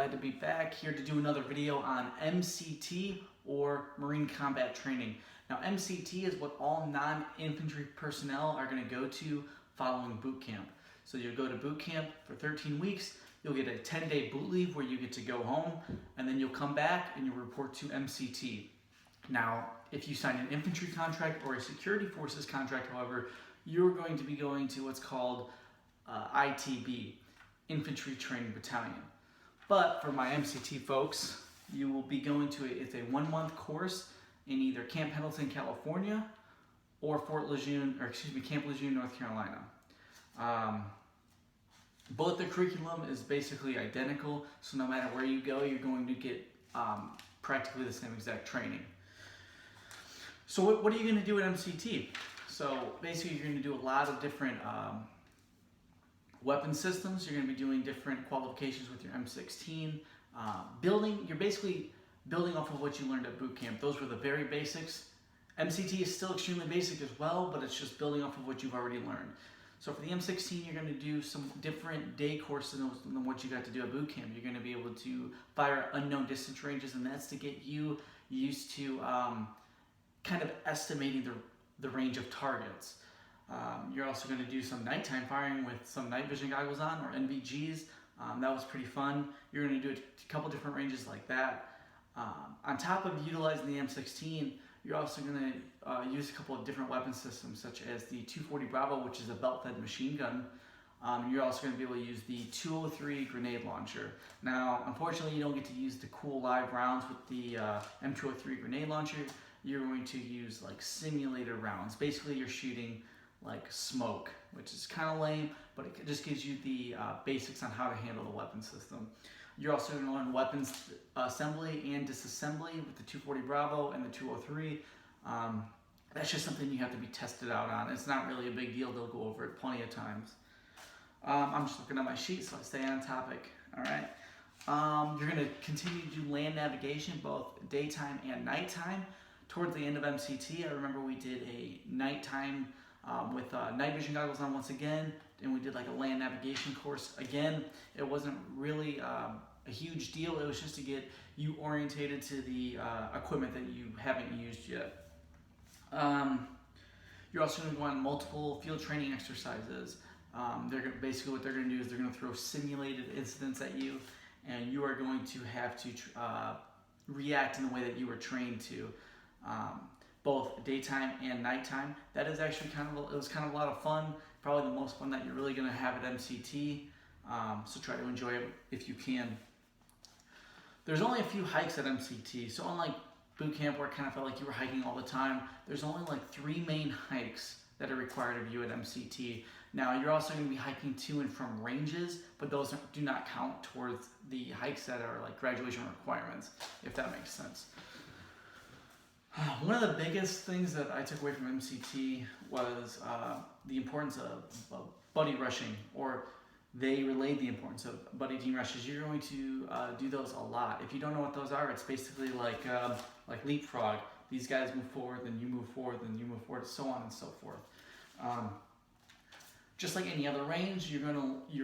glad to be back here to do another video on MCT, or Marine Combat Training. Now MCT is what all non-infantry personnel are going to go to following boot camp. So you'll go to boot camp for 13 weeks, you'll get a 10-day boot leave where you get to go home, and then you'll come back and you'll report to MCT. Now, if you sign an infantry contract or a security forces contract, however, you're going to be going to what's called ITB, Infantry Training Battalion. But for my MCT folks, you will be going to it's a 1-month course in either Camp Pendleton, California, or Camp Lejeune, North Carolina. Both the curriculum is basically identical, so no matter where you go, you're going to get practically the same exact training. So what are you going to do at MCT? So basically you're going to do a lot of different weapon systems. You're going to be doing different qualifications with your M16. You're basically building off of what you learned at boot camp. Those were the very basics. MCT is still extremely basic as well, but it's just building off of what you've already learned. So for the M16, you're going to do some different day courses than what you got to do at boot camp. You're going to be able to fire unknown distance ranges, and that's to get you used to kind of estimating the range of targets. You're also going to do some nighttime firing with some night vision goggles on, or NVGs. That was pretty fun. You're going to do a couple different ranges like that. On top of utilizing the M16, you're also going to use a couple of different weapon systems, such as the 240 Bravo, which is a belt-fed machine gun. You're also going to be able to use the 203 grenade launcher. Now, unfortunately, you don't get to use the cool live rounds with the M203 grenade launcher. You're going to use like simulated rounds. Basically, you're shooting like smoke, which is kind of lame, but it just gives you the basics on how to handle the weapon system. You're also going to learn weapons assembly and disassembly with the 240 Bravo and the 203. That's just something you have to be tested out on. It's not really a big deal. They'll go over it plenty of times. I'm just looking at my sheet so I stay on topic. All right. You're going to continue to do land navigation both daytime and nighttime. Towards the end of MCT, I remember we did a nighttime with night vision goggles on once again, and we did like a land navigation course again. It wasn't really a huge deal. It was just to get you orientated to the equipment that you haven't used yet. You're also going to go on multiple field training exercises. Basically what they're going to do is they're going to throw simulated incidents at you, and you are going to have to react in the way that you were trained to. Both daytime and nighttime. That is actually it was kind of a lot of fun. Probably the most fun that you're really going to have at MCT. So try to enjoy it if you can. There's only a few hikes at MCT. So unlike boot camp where it kind of felt like you were hiking all the time, there's only like 3 main hikes that are required of you at MCT. Now you're also going to be hiking to and from ranges, but those do not count towards the hikes that are like graduation requirements, if that makes sense. One of the biggest things that I took away from MCT was the importance of buddy rushing, or they relayed the importance of buddy team rushes. You're going to do those a lot. If you don't know what those are, it's basically like leapfrog. These guys move forward, then you move forward, then you move forward, so on and so forth. Just like any other range, you're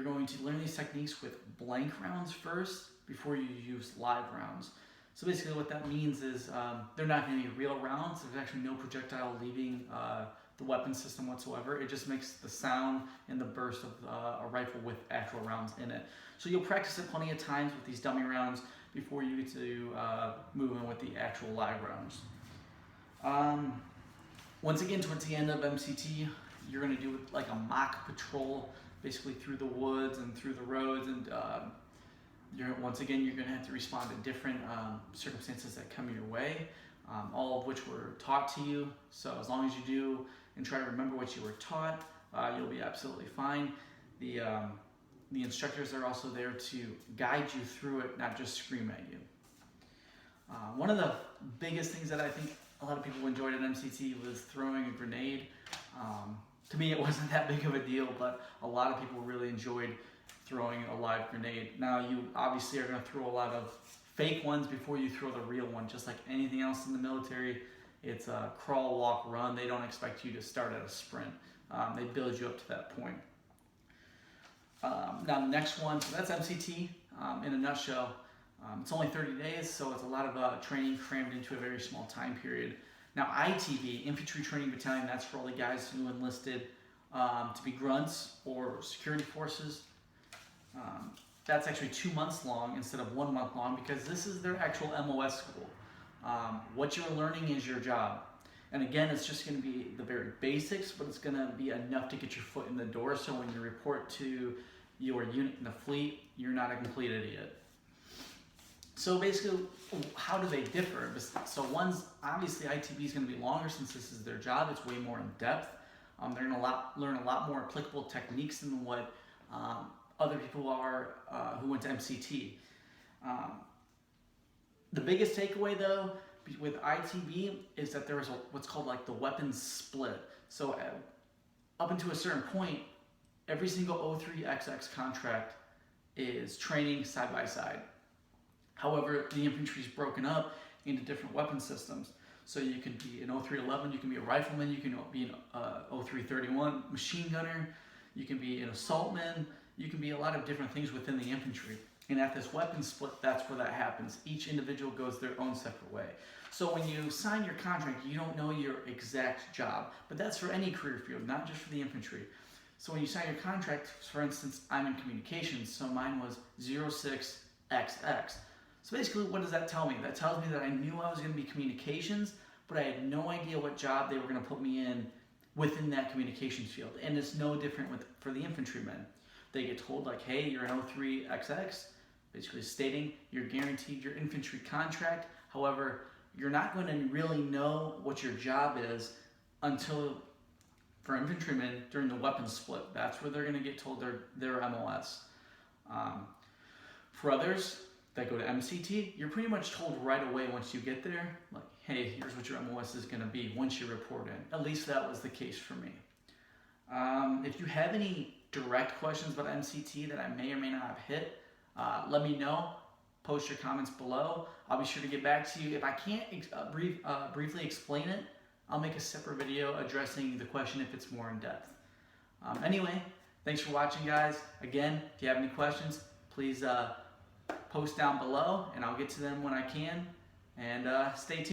going to learn these techniques with blank rounds first before you use live rounds. So basically what that means is they're not going to be real rounds. There's actually no projectile leaving the weapon system whatsoever. It just makes the sound and the burst of a rifle with actual rounds in it. So you'll practice it plenty of times with these dummy rounds before you get to move in with the actual live rounds. Once again, towards the end of MCT, you're going to do like a mock patrol, basically through the woods and through the roads, and once again, you're going to have to respond to different circumstances that come your way, all of which were taught to you. So as long as you do and try to remember what you were taught, you'll be absolutely fine. The instructors are also there to guide you through it, not just scream at you. One of the biggest things that I think a lot of people enjoyed at MCT was throwing a grenade. To me, it wasn't that big of a deal, but a lot of people really enjoyed throwing a live grenade. Now, you obviously are going to throw a lot of fake ones before you throw the real one. Just like anything else in the military, it's a crawl, walk, run. They don't expect you to start at a sprint. They build you up to that point. Now the next one, so that's MCT in a nutshell. It's only 30 days, so it's a lot of training crammed into a very small time period. Now ITB, Infantry Training Battalion, that's for all the guys who enlisted to be grunts or security forces. That's actually 2 months long instead of 1 month long, because this is their actual MOS school. What you're learning is your job. And again, it's just going to be the very basics, but it's going to be enough to get your foot in the door, so when you report to your unit in the fleet, you're not a complete idiot. So basically, how do they differ? So one's, obviously ITB is going to be longer since this is their job. It's way more in depth. They're going to learn a lot more applicable techniques than what other people are who went to MCT. The biggest takeaway though with ITB is that there is what's called like the weapons split. So up until a certain point, every single 03XX contract is training side by side. However, the infantry is broken up into different weapon systems. So you can be an 0311, you can be a rifleman, you can be an 0331 machine gunner, you can be an assaultman, you can be a lot of different things within the infantry. And at this weapon split, that's where that happens. Each individual goes their own separate way. So when you sign your contract, you don't know your exact job, but that's for any career field, not just for the infantry. So when you sign your contract, for instance, I'm in communications, so mine was 06XX. So basically, what does that tell me? That tells me that I knew I was going to be communications, but I had no idea what job they were going to put me in within that communications field. And it's no different for the infantrymen. They get told like, hey, you're an 03XX, basically stating you're guaranteed your infantry contract. However, you're not going to really know what your job is until, for infantrymen, during the weapons split. That's where they're going to get told their MOS. For others that go to MCT, you're pretty much told right away once you get there, like, hey, here's what your MOS is going to be once you report in. At least that was the case for me. If you have any direct questions about MCT that I may or may not have hit, let me know. Post your comments below. I'll be sure to get back to you. If I can't briefly explain it, I'll make a separate video addressing the question if it's more in depth. Anyway, thanks for watching, guys. Again, if you have any questions, please post down below, and I'll get to them when I can. And stay tuned.